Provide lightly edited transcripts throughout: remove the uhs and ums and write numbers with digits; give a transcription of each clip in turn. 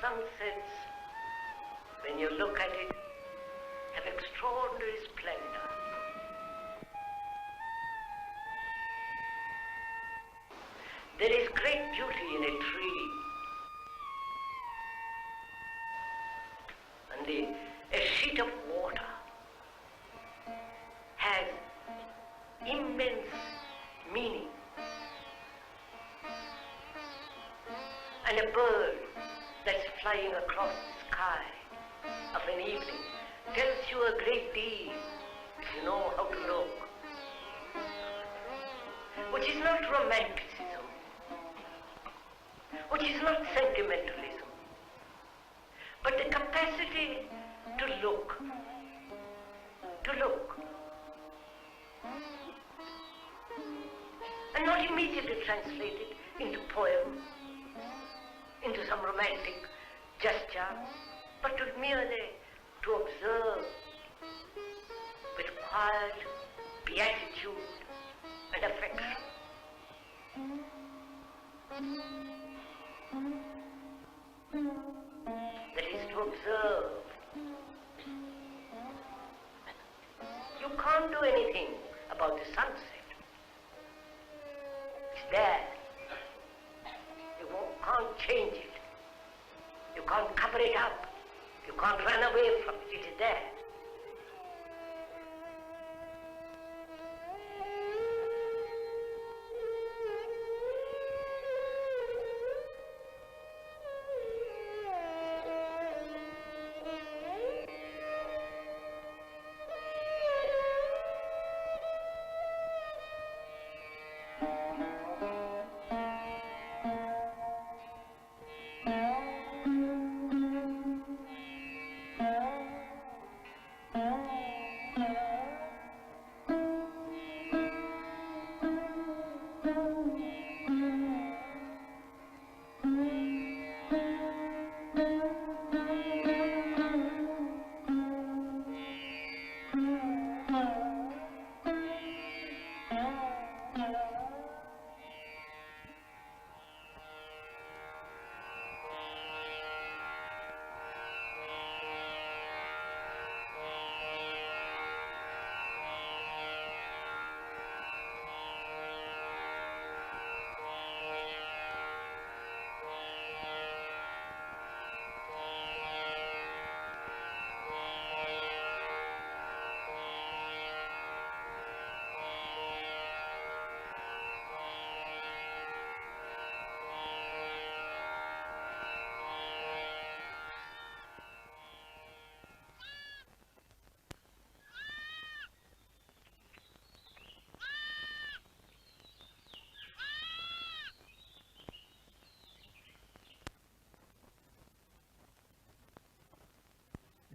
sunsets, when you look at it, have extraordinary splendor. There is great beauty in a tree. And a sheet of water has immense meaning. And a bird that's flying across the sky of an evening tells you a great deal if you know how to look. Which is not romanticism, which is not sentimentalism, but the capacity to look, and not immediately translate it into poem, into some romantic gesture, but to merely to observe with quiet beatitude and affection. That is to observe. You can't do anything about the sunset. It's there. You can't change it. You can't cover it up. You can't run away from it. It is there.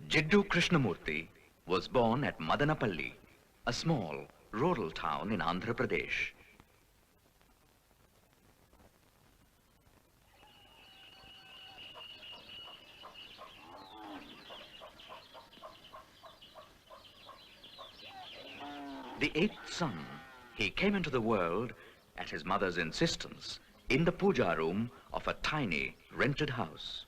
Jiddu Krishnamurti was born at Madanapalli, a small rural town in Andhra Pradesh. The eighth son, he came into the world at his mother's insistence in the puja room of a tiny rented house.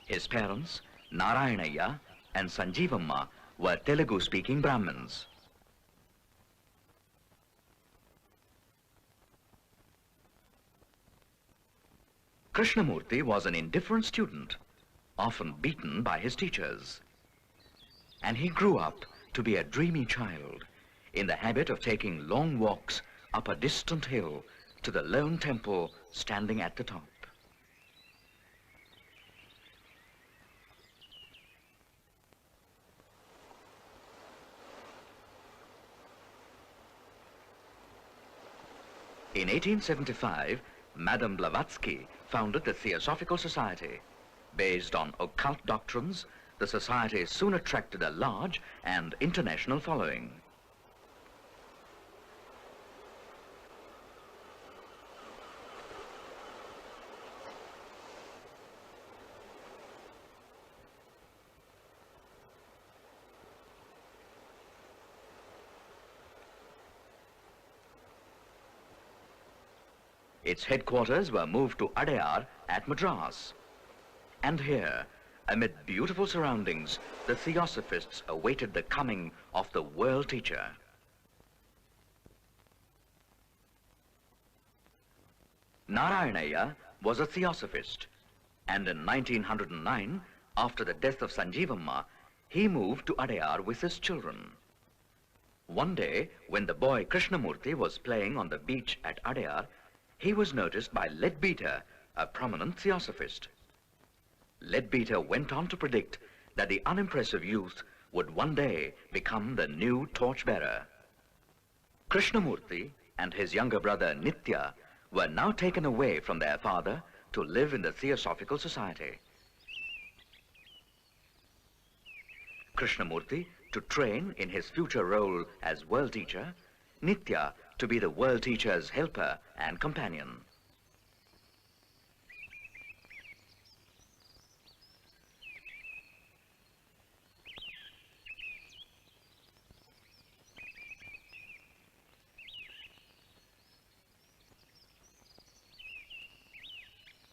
His parents, Narayanaya and Sanjeevamma, were Telugu-speaking Brahmins. Krishnamurti was an indifferent student, often beaten by his teachers. And he grew up to be a dreamy child, in the habit of taking long walks up a distant hill to the lone temple standing at the top. In 1875, Madame Blavatsky founded the Theosophical Society. Based on occult doctrines, the society soon attracted a large and international following. its headquarters were moved to Adyar at Madras. And here, amid beautiful surroundings, the Theosophists awaited the coming of the world teacher. Narayanaya was a Theosophist, and in 1909, after the death of Sanjeevamma, he moved to Adyar with his children. One day, when the boy Krishnamurti was playing on the beach at Adyar, he was noticed by Leadbeater, a prominent Theosophist. Leadbeater went on to predict that the unimpressive youth would one day become the new torchbearer. Krishnamurti and his younger brother Nitya were now taken away from their father to live in the Theosophical Society. Krishnamurti to train in his future role as world teacher, Nitya to be the world teacher's helper and companion.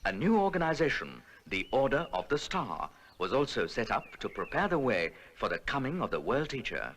A new organization, the Order of the Star, was also set up to prepare the way for the coming of the world teacher.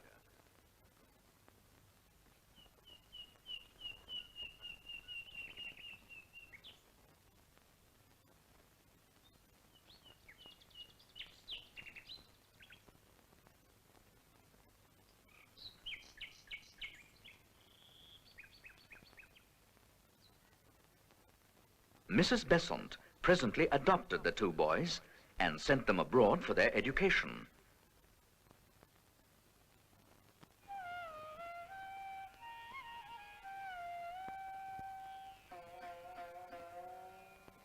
Mrs. Besant presently adopted the two boys and sent them abroad for their education.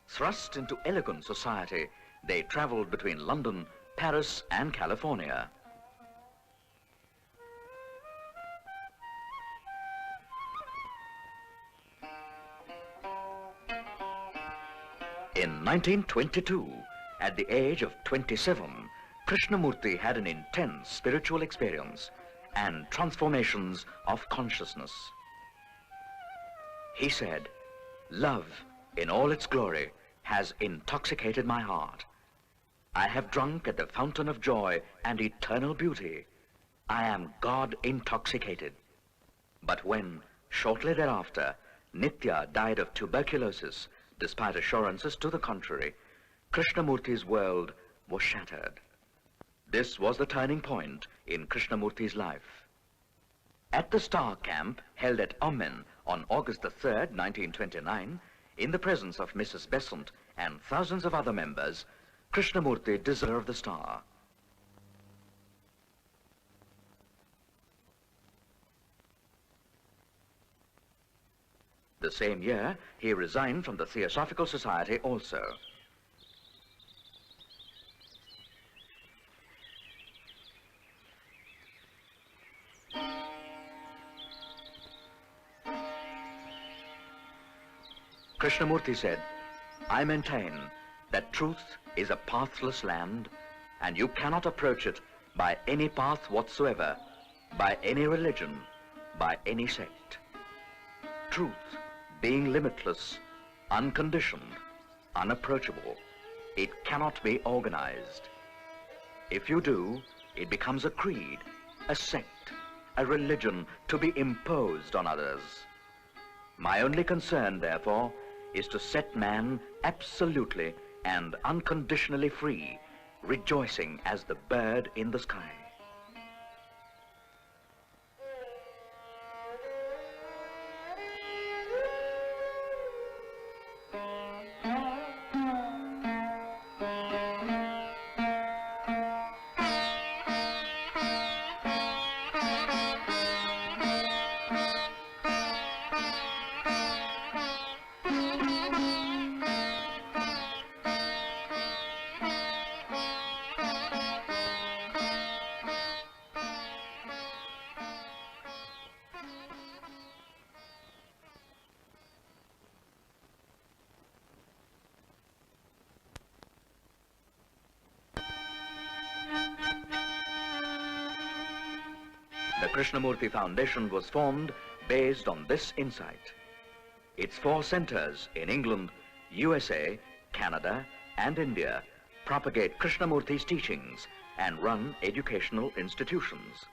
Thrust into elegant society, they traveled between London, Paris, and California. In 1922, at the age of 27, Krishnamurti had an intense spiritual experience and transformations of consciousness. He said, "Love, in all its glory, has intoxicated my heart. I have drunk at the fountain of joy and eternal beauty. I am God intoxicated." But when, shortly thereafter, Nitya died of tuberculosis, despite assurances to the contrary, Krishnamurti's world was shattered. This was the turning point in Krishnamurti's life. At the Star Camp, held at Omen on August the 3rd, 1929, in the presence of Mrs. Besant and thousands of other members, Krishnamurti deserved the star. The same year, he resigned from the Theosophical Society also. Krishnamurti said, "I maintain that truth is a pathless land, and you cannot approach it by any path whatsoever, by any religion, by any sect. Truth, being limitless, unconditioned, unapproachable, it cannot be organized. If you do, it becomes a creed, a sect, a religion to be imposed on others. My only concern, therefore, is to set man absolutely and unconditionally free, rejoicing as the bird in the sky." The Krishnamurti Foundation was formed based on this insight. Its 4 centers in England, USA, Canada, and India propagate Krishnamurti's teachings and run educational institutions.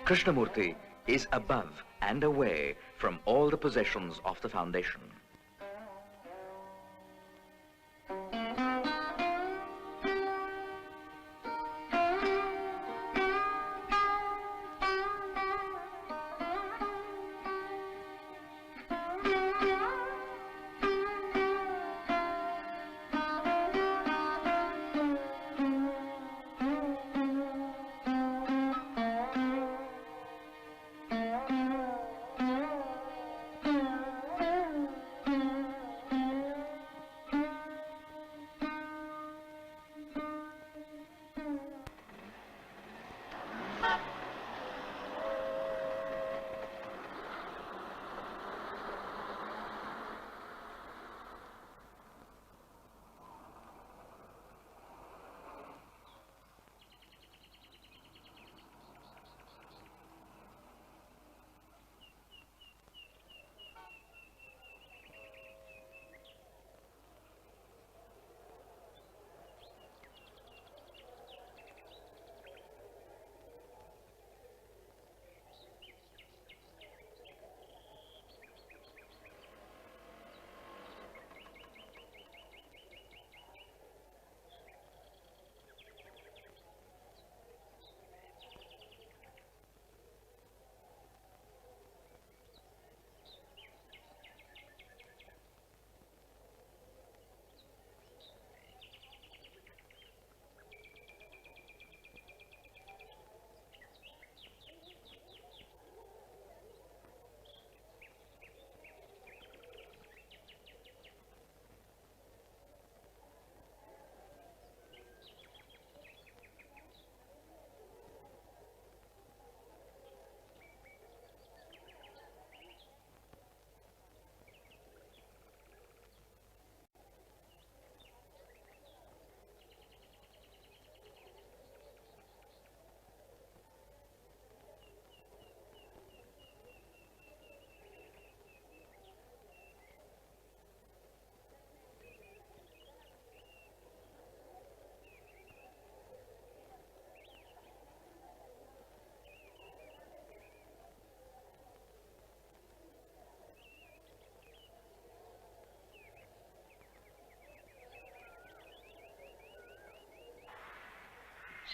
Krishnamurti is above and away from all the possessions of the foundation.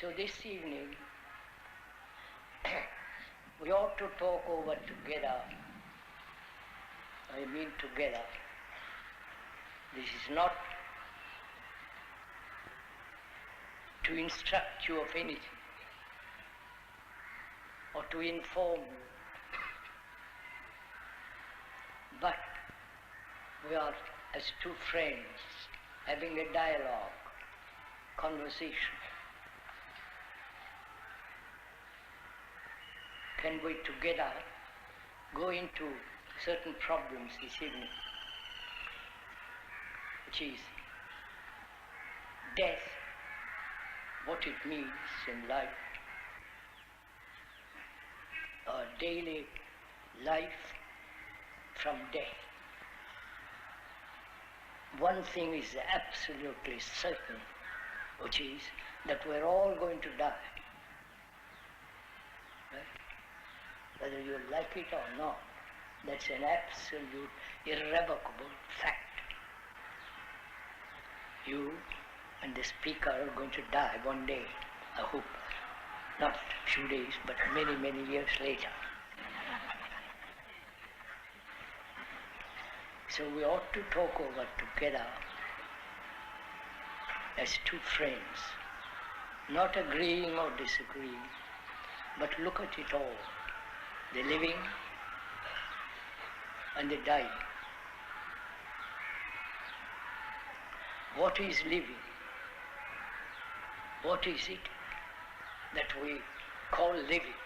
So this evening, we ought to talk over together. I mean together. This is not to instruct you of anything or to inform you, but we are as two friends having a dialogue, conversation. Can we together go into certain problems this evening, which is death, what it means in life, our daily life from death. One thing is absolutely certain, which is that we're all going to die. Right? Whether you like it or not, that's an absolute, irrevocable fact. You and the speaker are going to die one day, I hope. Not a few days, but many, many years later. So we ought to talk over together as two friends, not agreeing or disagreeing, but look at it all, the living and the dying. What is living? What is it that we call living?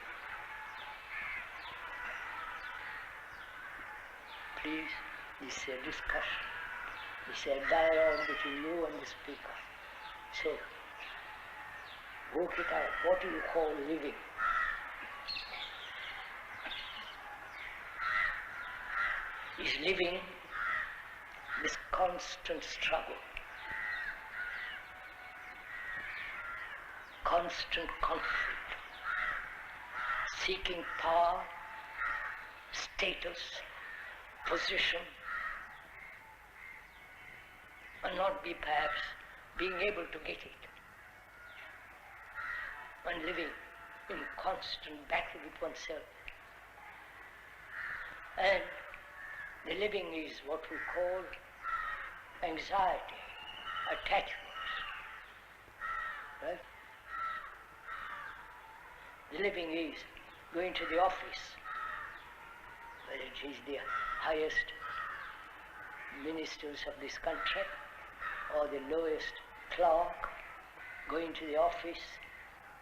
Please, this is a discussion. This is a dialogue between you and the speaker. So, work it out. What do you call living? Is living this constant struggle, constant conflict, seeking power, status, position, and not be perhaps being able to get it, and living in constant battle with oneself. And the living is what we call anxiety, attachments, right? The living is going to the office, whether it is the highest ministers of this country or the lowest clerk, going to the office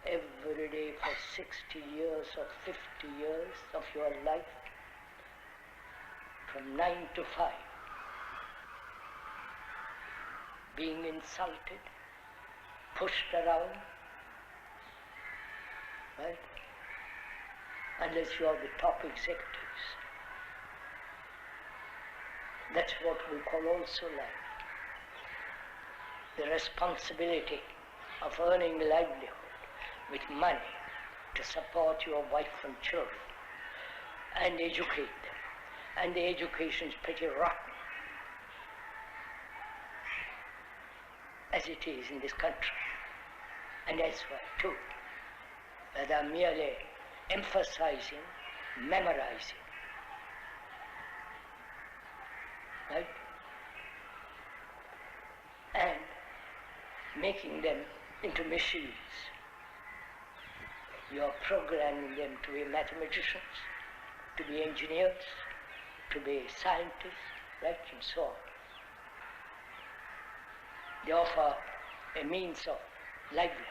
every day for 60 years or 50 years of your life, from 9 to 5, being insulted, pushed around, right? Unless you are the top executives. That's what we call also life. The responsibility of earning livelihood with money to support your wife and children and educate them. And the education is pretty rotten, as it is in this country, and elsewhere too. They are merely emphasizing, memorizing, right? And making them into machines. You are programming them to be mathematicians, to be engineers, to be scientists, right, and so on. They offer a means of livelihood,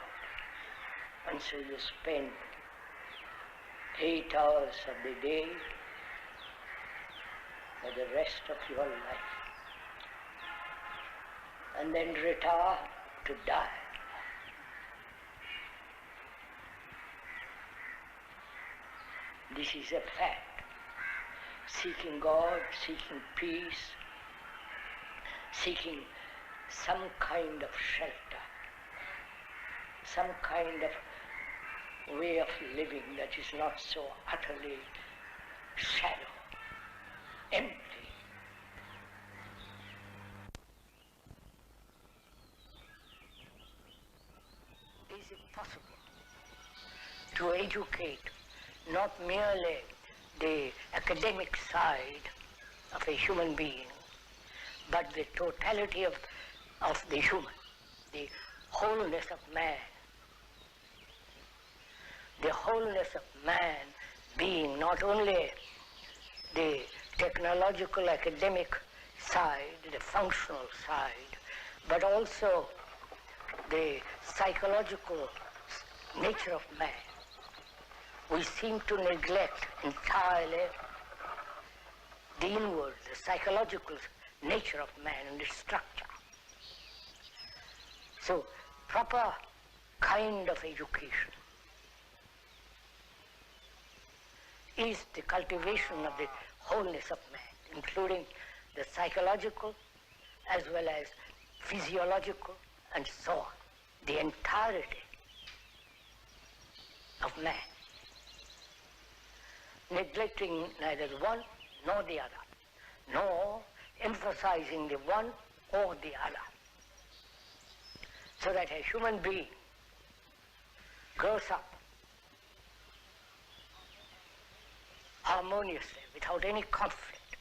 and so you spend 8 hours of the day for the rest of your life, and then retire to die. This is a fact. Seeking God, seeking peace, seeking some kind of shelter, some kind of way of living that is not so utterly shallow, empty. Is it possible to educate not merely the academic side of a human being, but the totality of the human, the wholeness of man. The wholeness of man being not only the technological academic side, the functional side, but also the psychological nature of man. We seem to neglect entirely the inward, the psychological nature of man and its structure. So, proper kind of education is the cultivation of the wholeness of man, including the psychological as well as physiological and so on, the entirety of man, neglecting neither the one nor the other, nor emphasizing the one or the other. so that a human being grows up harmoniously without any conflict,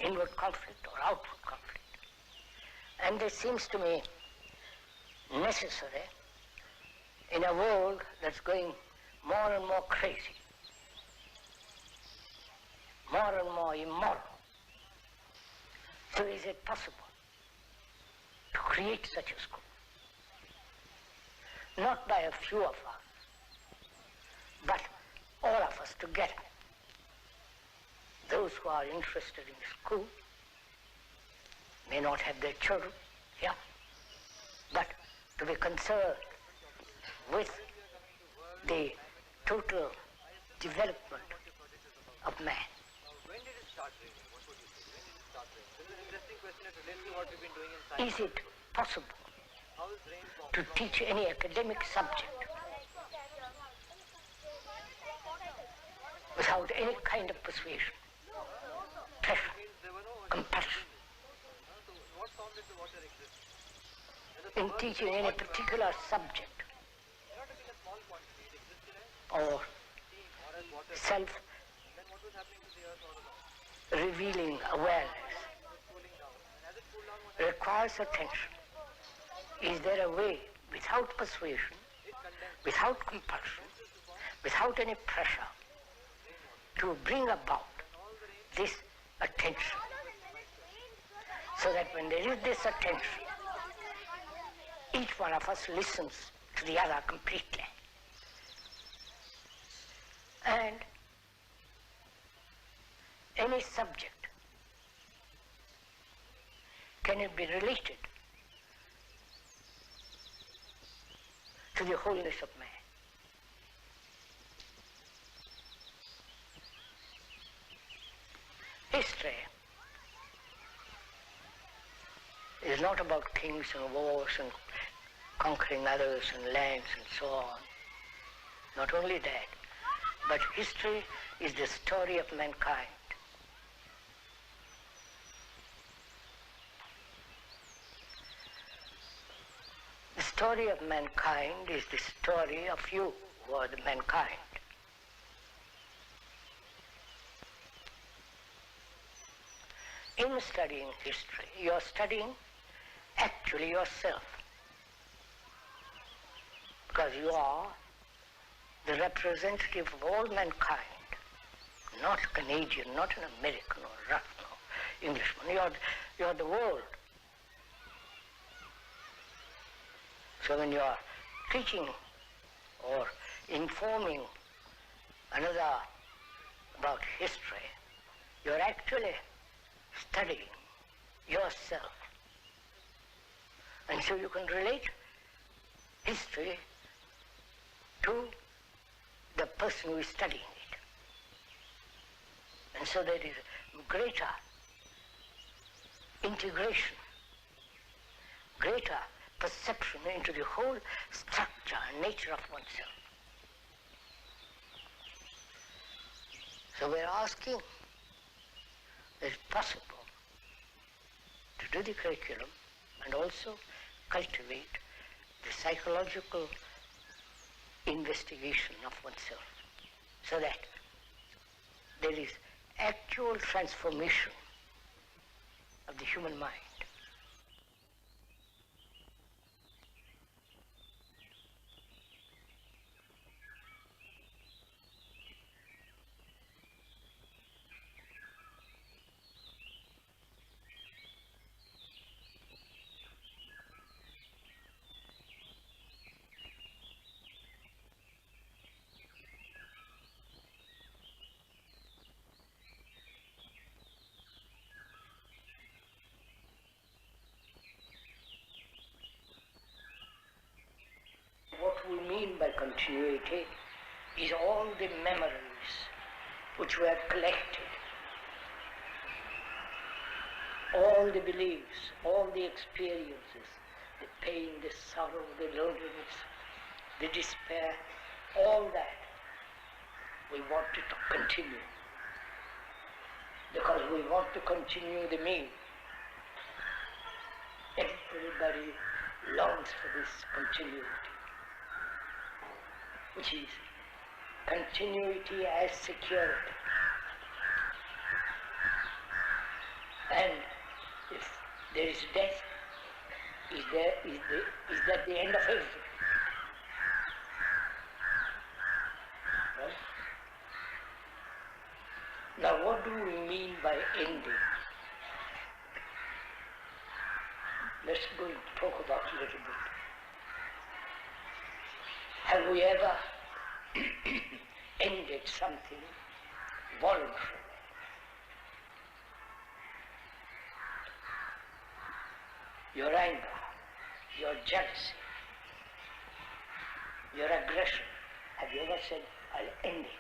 inward conflict or outward conflict. And this seems to me necessary in a world that's going more and more crazy, more and more immoral. So is it possible to create such a school? Not by a few of us, but all of us together. Those who are interested in school may not have their children here, but to be concerned with the total development of man. When did it start raining? What would you say? When did it start raining? This is an interesting question related to what we've been doing in science. Is it possible How is rain formed? to teach any academic subject without any kind of persuasion, pressure, There were no compulsion So what formed it to water exist? in teaching any particular subject Not in a small quantity. It existed as or steam or as water. self-revealing Then what was happening to the earth all along? awareness It was cooling down. And as it cooled down, what happened? requires attention. Is there a way without persuasion, It condensed. without compulsion, without any pressure to bring about this attention, so that when there is this attention, each one of us listens to the other completely. And any subject, can it be related to the wholeness of man? History is not about kings and wars and conquering others and lands and so on. Not only that, but history is the story of mankind. The story of mankind is the story of you who are the mankind. In studying history, you are studying actually yourself, because you are the representative of all mankind, not Canadian, not an American or Russian or Englishman. You are the world. So when you are teaching or informing another about history, you are actually studying yourself. And so you can relate history to the person who is studying it. And so there is greater integration, greater perception into the whole structure and nature of oneself. So we're asking, is it possible to do the curriculum and also cultivate the psychological investigation of oneself, so that there is actual transformation of the human mind? What we mean by continuity is all the memories which we have collected, all the beliefs, all the experiences, the pain, the sorrow, the loneliness, the despair, all that we want it to continue, because we want to continue the meal. Everybody longs for this continuity, which is continuity as security. And if there is death, is that the end of everything? Right? Now what do we mean by ending? Let's go and talk about it a little bit. Have we ever ended something voluntarily? Your anger, your jealousy, your aggression. Have you ever said, I'll end it?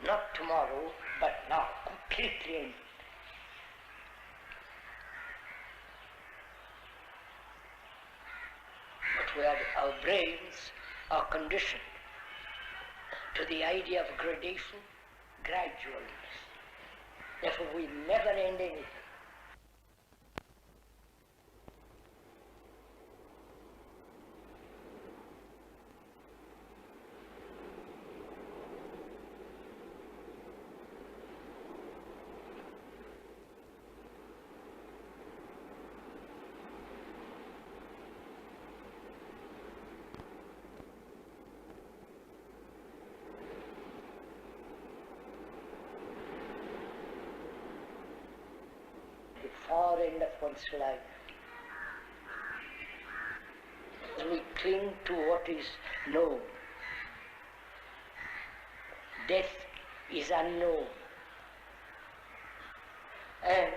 Not tomorrow, but now, completely end it. But our brains are conditioned to the idea of gradation, gradualness. Therefore, we never end anything. Far end of one's life. We cling to what is known. Death is unknown. And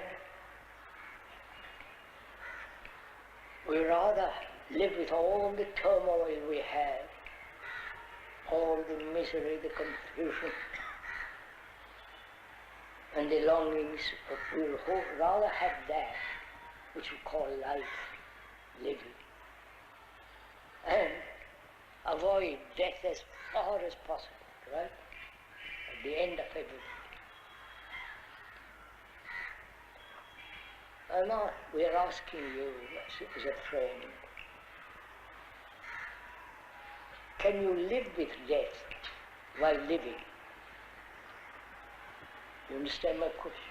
we rather live with all the turmoil we have, all the misery, the confusion, and the longings. We will rather have that which we call life, living, and avoid death as far as possible, right? At the end of everything. And now we are asking you as a friend, can you live with death while living? You understand my question?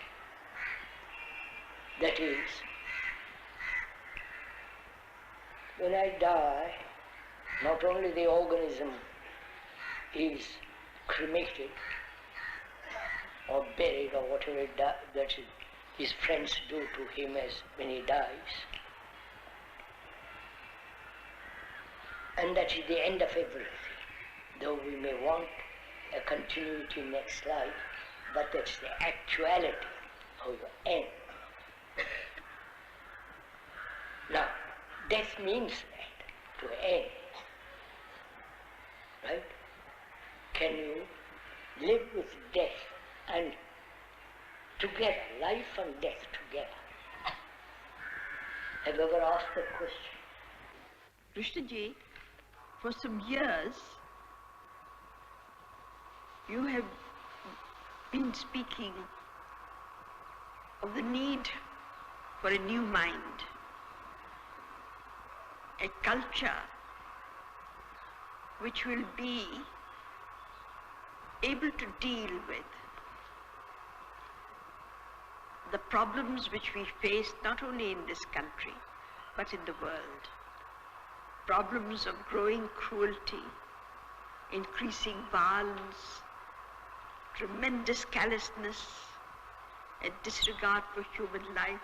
That is, when I die, not only the organism is cremated or buried or whatever that his friends do to him as when he dies, and that is the end of everything, though we may want a continuity next life, but that's the actuality of the end. Now, death means that, to end. Right? Can you live with death and together, life and death together? Have you ever asked that question? Krishnaji, for some years, you have been speaking of the need for a new mind, a culture which will be able to deal with the problems which we face not only in this country but in the world. Problems of growing cruelty, increasing violence, tremendous callousness, a disregard for human life,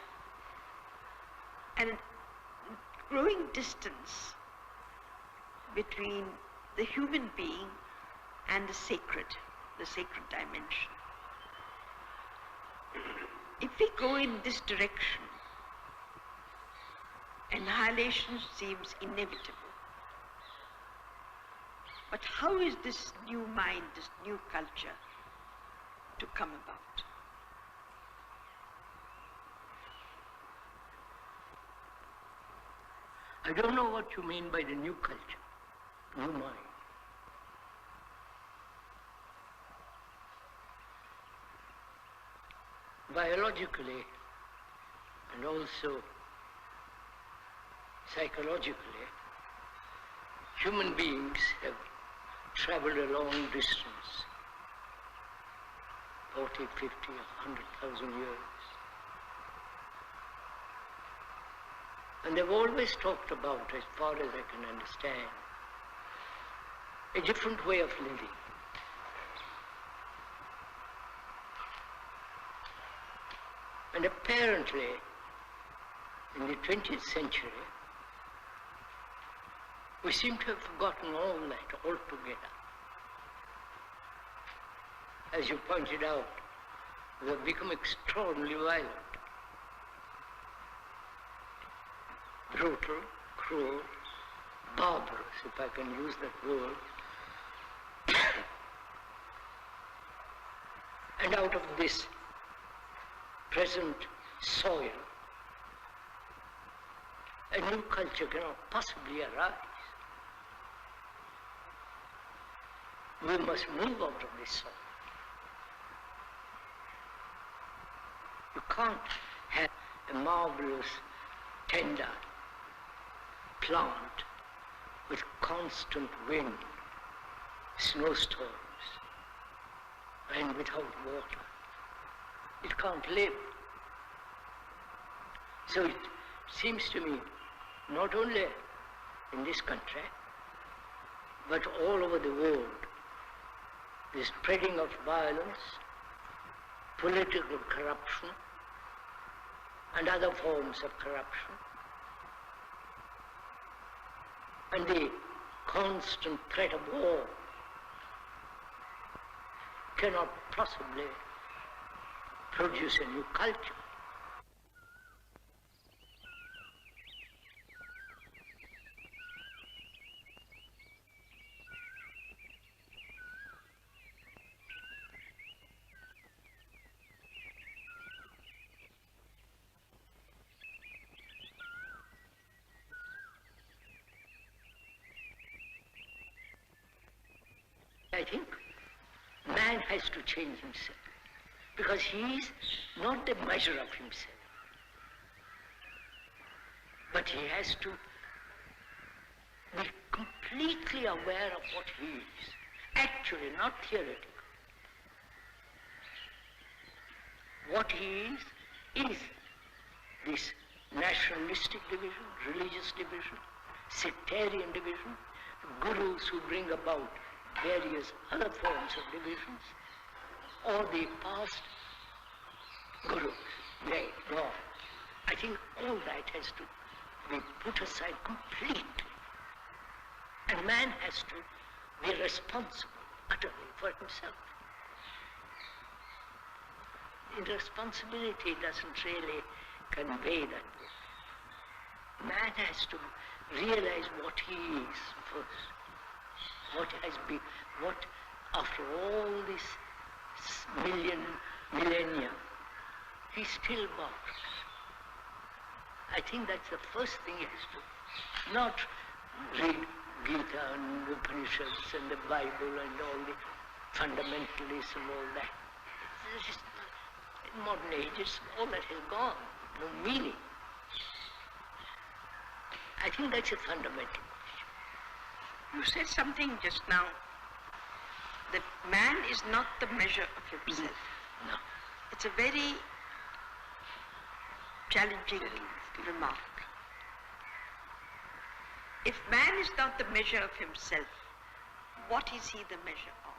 and a growing distance between the human being and the sacred dimension. If we go in this direction, annihilation seems inevitable. But how is this new mind, this new culture, to come about? I don't know what you mean by the new culture, new mind. Biologically, and also psychologically, human beings have traveled a long distance, 40, 50, 100,000 years. And they've always talked about, as far as I can understand, a different way of living. And apparently, in the 20th century, we seem to have forgotten all that altogether. As you pointed out, we have become extraordinarily violent, brutal, cruel, barbarous, if I can use that word. And out of this present soil, a new culture cannot possibly arise. We must move out of this soil. You can't have a marvelous, tender plant with constant wind, snowstorms, and without water. It can't live. So it seems to me, not only in this country, but all over the world, the spreading of violence, political corruption, and other forms of corruption, and the constant threat of war cannot possibly produce a new culture. I think man has to change himself, because he is not the measure of himself, but he has to be completely aware of what he is, actually, not theoretical. What he is this nationalistic division, religious division, sectarian division, gurus who bring about various other forms of divisions, or the past gurus. No. I think all that has to be put aside completely. And man has to be responsible utterly for himself. Irresponsibility doesn't really convey that. Man has to realize what he is first. What has been, what after all this millennia, he still bothers. I think that's the first thing he has to, not read Gita and the Upanishads and the Bible and all the fundamentalists and all that. It's just, in modern ages, all that has gone, no meaning. I think that's a fundamental. You said something just now, that man is not the measure of himself. No. It's a very challenging remark. If man is not the measure of himself, what is he the measure of?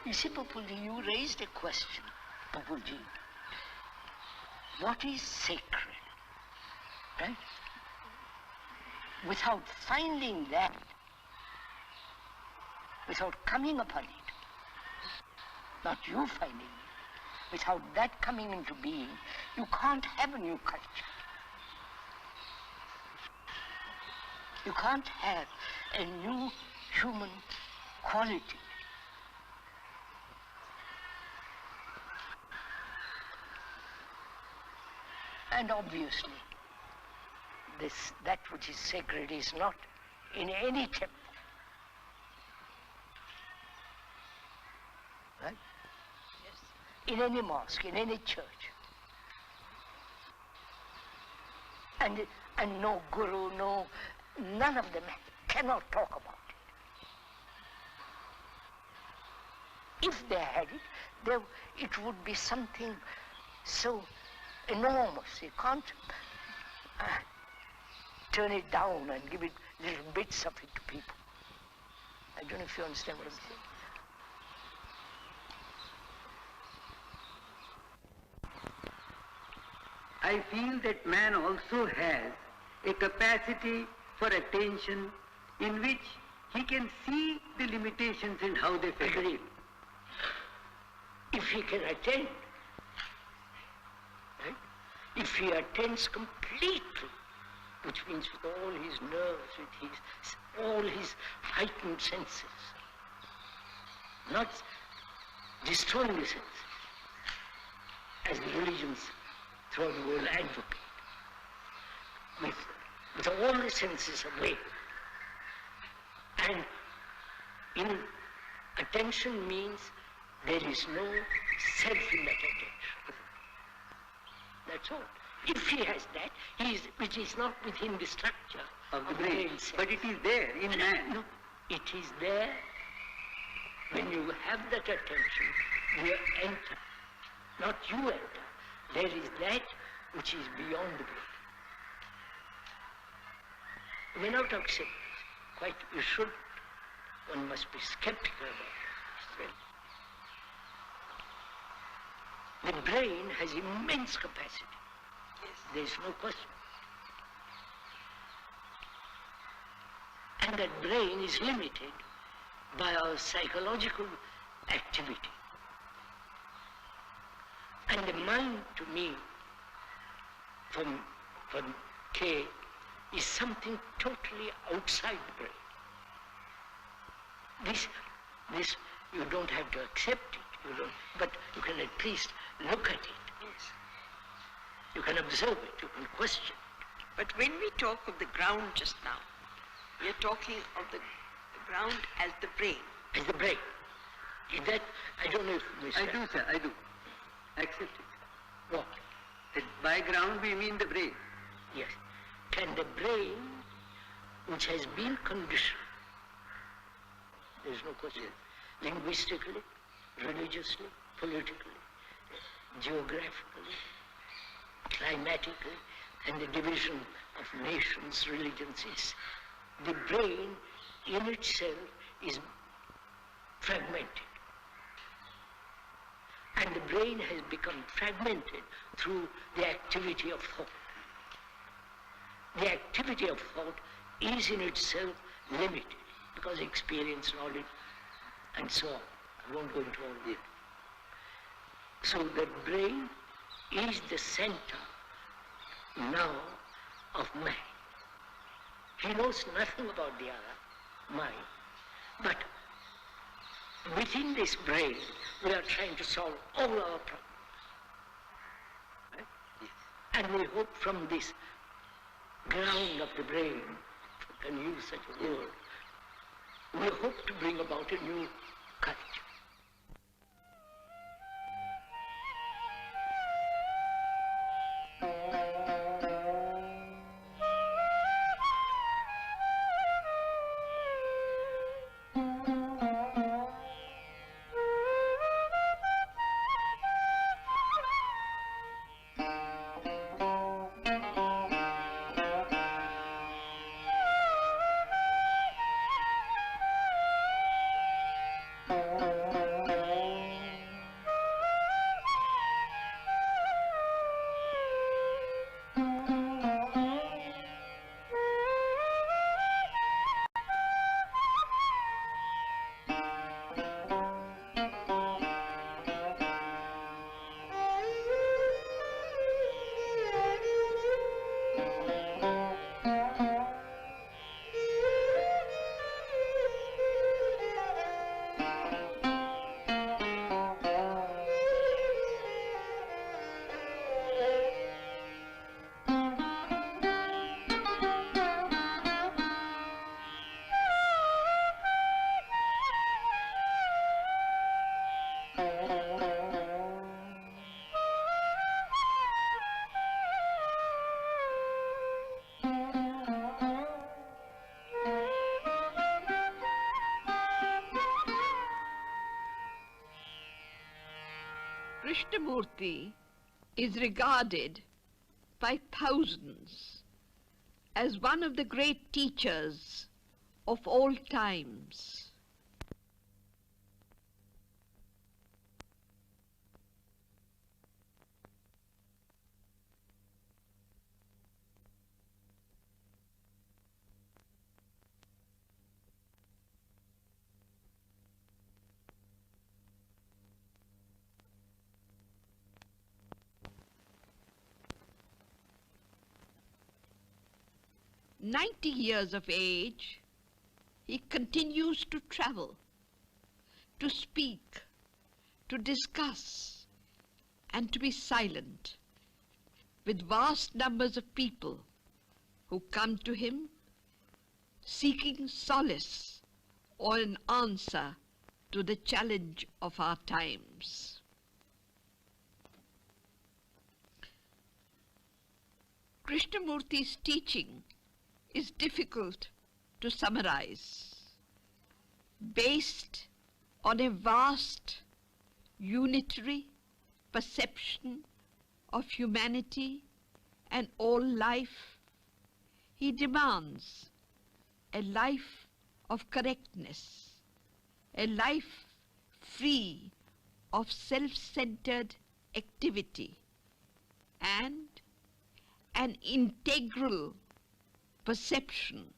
You see, Pupulji, you raised a question, Pupulji. What is sacred? Right? Without finding that, without coming upon it, not you finding it, Without that coming into being, you can't have a new culture. You can't have a new human quality. And obviously, that which is sacred is not in any temple. Right? Yes. In any mosque, in any church. And no guru, none of them cannot talk about it. If they had it, it would be something so enormous. You can't turn it down and give it little bits of it to people. I don't know if you understand what I'm saying. I feel that man also has a capacity for attention in which he can see the limitations and how they fit in. If he can attend, right? If he attends completely, which means with all his nerves, with all his heightened senses, not destroying the senses, as the religions throughout the world advocate, with all the senses awake. And in attention means there is no self in that attention. That's all. If he has that, which is not within the structure of the brain, but it is there in man. No, it is there. When you have that attention, you enter. Not you enter. There is that which is beyond the brain. You may not accept this. Quite, you should. One must be skeptical about it. The brain has immense capacity. Yes. There is no question. And that brain is limited by our psychological activity. And the mind, to me, from K, is something totally outside the brain. This you don't have to accept it, but you can at least look at it. Yes. You can observe it, you can question it. But when we talk of the ground just now, we are talking of the ground as the brain. As the brain. Is that, I don't know if Mr. I do, sir, I do. Accept it. What? That by ground we mean the brain. Yes. Can the brain, which has been conditioned, there is no question, linguistically, religiously, politically, geographically, climatically, and the division of nations, religions, is the brain in itself is fragmented. And the brain has become fragmented through the activity of thought. The activity of thought is in itself limited because experience, knowledge, and so on. I won't go into all this. So the brain is the center now of man. He knows nothing about the other, mind, but within this brain we are trying to solve all our problems. Right? Yes. And we hope from this ground of the brain, if I can use such a word, we hope to bring about a new culture. Krishnamurti is regarded by thousands as one of the great teachers of all times. "90 years of age, he continues to travel, to speak, to discuss, and to be silent with vast numbers of people who come to him seeking solace or an answer to the challenge of our times." Krishnamurti's teaching is difficult to summarize. Based on a vast, unitary perception of humanity and all life, he demands a life of correctness, a life free of self-centered activity, and an integral perception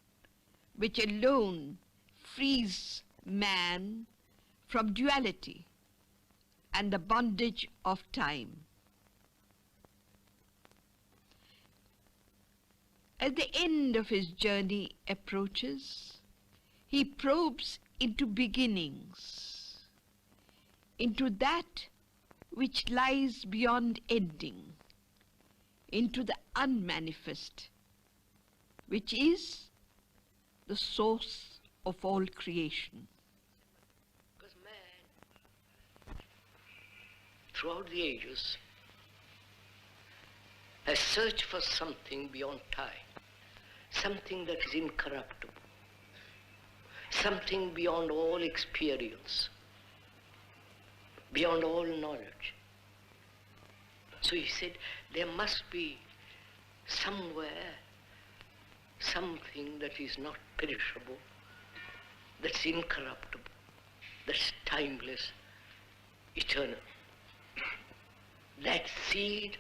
which alone frees man from duality and the bondage of time. As the end of his journey approaches, he probes into beginnings, into that which lies beyond ending, into the unmanifest, which is the source of all creation. Because man, throughout the ages, has searched for something beyond time, something that is incorruptible, something beyond all experience, beyond all knowledge. So he said, there must be somewhere something that is not perishable, that's incorruptible, that's timeless, eternal. That seed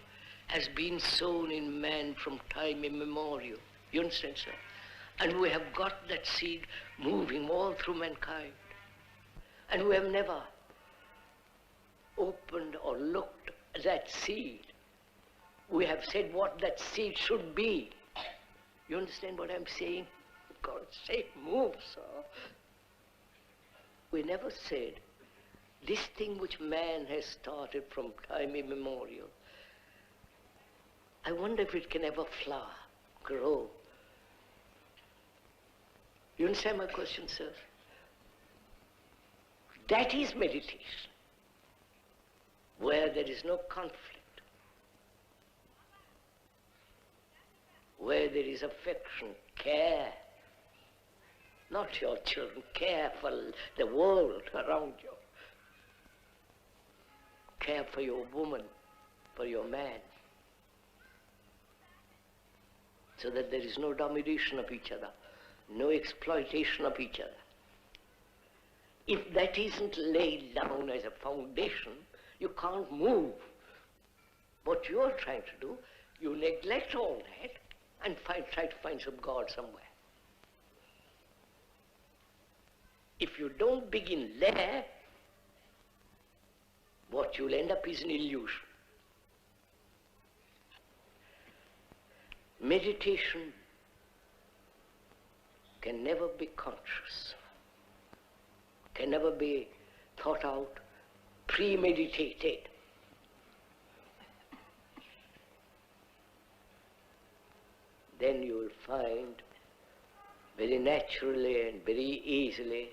has been sown in man from time immemorial. You understand, sir? And we have got that seed moving all through mankind. And we have never opened or looked at that seed. We have said what that seed should be. You understand what I'm saying? For God's sake, move, sir. We never said, this thing which man has started from time immemorial, I wonder if it can ever flower, grow. You understand my question, sir? That is meditation, where there is no conflict, where there is affection, care, not your children, care for the world around you, care for your woman, for your man, so that there is no domination of each other, no exploitation of each other. If that isn't laid down as a foundation, you can't move. What you're trying to do, you neglect all that and try to find some God somewhere. If you don't begin there, what you'll end up is an illusion. Meditation can never be conscious, can never be thought out, premeditated. Then you will find very naturally and very easily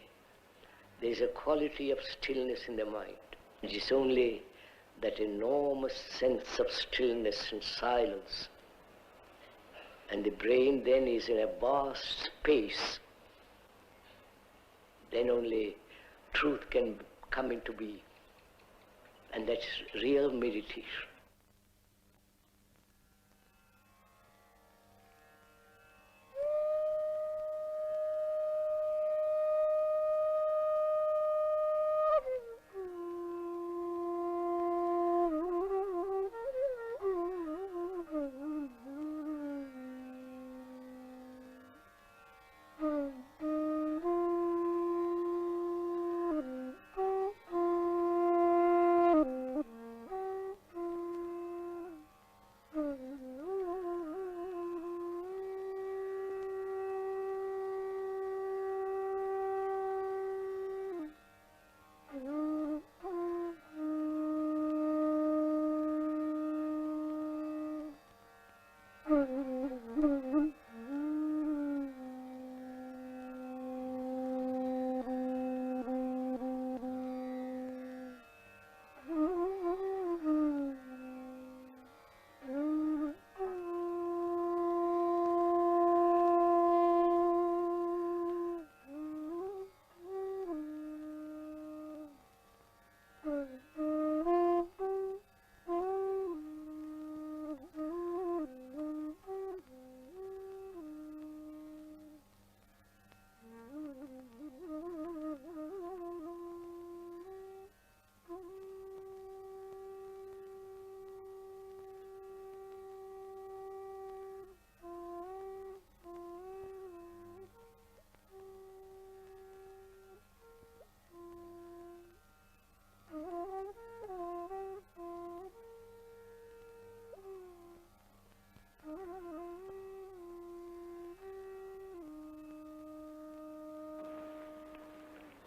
there is a quality of stillness in the mind. It is only that enormous sense of stillness and silence. And the brain then is in a vast space. Then only truth can come into being. And that's real meditation.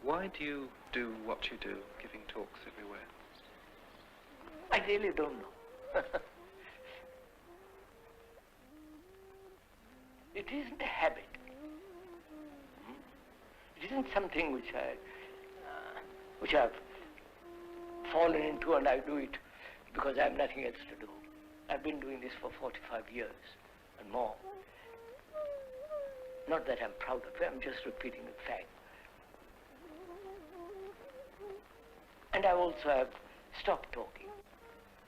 Why do you do what you do, giving talks everywhere? I really don't know. It isn't a habit. It isn't something which I've fallen into and I do it because I have nothing else to do. I've been doing this for 45 years and more. Not that I'm proud of it, I'm just repeating the fact. And I also have stopped talking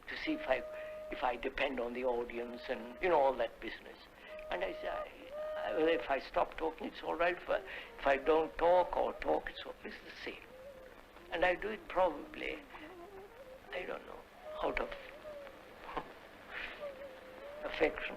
to see if I depend on the audience and, all that business. And I say, if I stop talking, it's all right. If I don't talk or talk, it's the same. And I do it probably, I don't know, out of affection.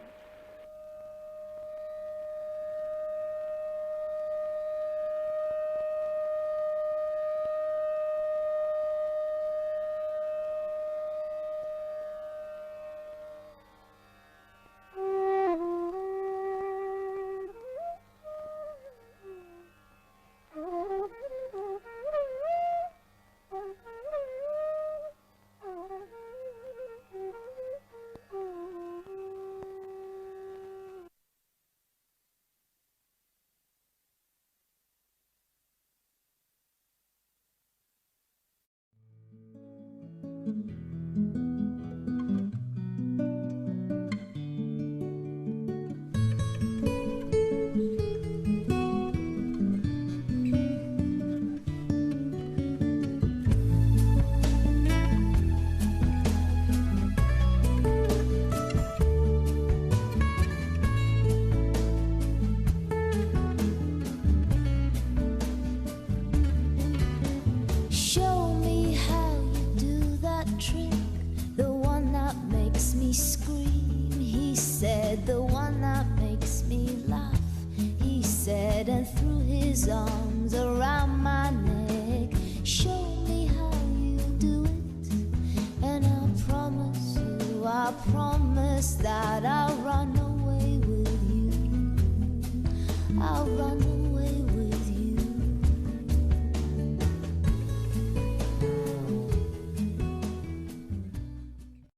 The one that makes me laugh, he said, and threw his arms around my neck. Show me how you do it, and I promise that I'll run away with you. I'll run away.